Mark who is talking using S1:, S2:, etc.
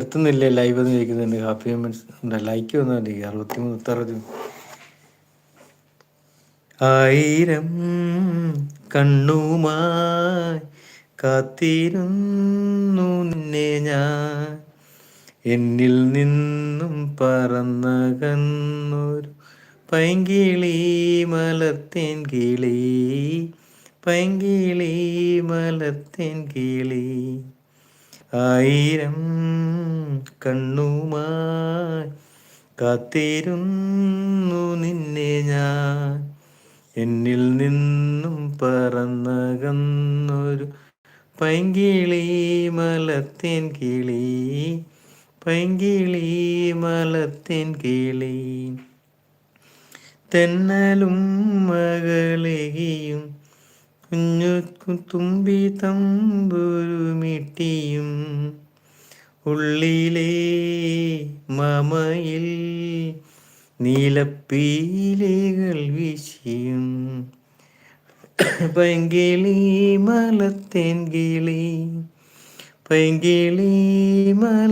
S1: എത്തുന്നില്ലേ live എന്ന് ചോദിക്കുന്നുണ്ട്. Happy means എന്താ ലൈക്ക് വന്നുണ്ട് 63 ആയിരം കണ്ണുമായി കാത്തിരുന്നു നിന്നെ ഞാൻ, എന്നിൽ നിന്നും പറന്നകന്നൊരു പൈങ്കിളി മലർത്തേൻ കിളി, പൈങ്കിളി മലർത്തേൻ കിളി. ആയിരം കണ്ണുമായി കാത്തിരുന്നു നിന്നെ ഞാൻ, എന്നിൽ നിന്നും പറന്നകന്നൊരു പൈങ്കിളി മലർത്തേൻ കിളി, പൈങ്കിളി മലർത്തേൻ കിളി. തെന്നലും മകളെയും കുഞ്ഞു തുമ്പി തമ്പുരുമിട്ടിയും, ഉള്ളിലെ മമയിൽ നീലപ്പീലികൾ വീശിയും, പൈങ്കിളി മലർത്തേൻ കിളി, പൈങ്കിളി മല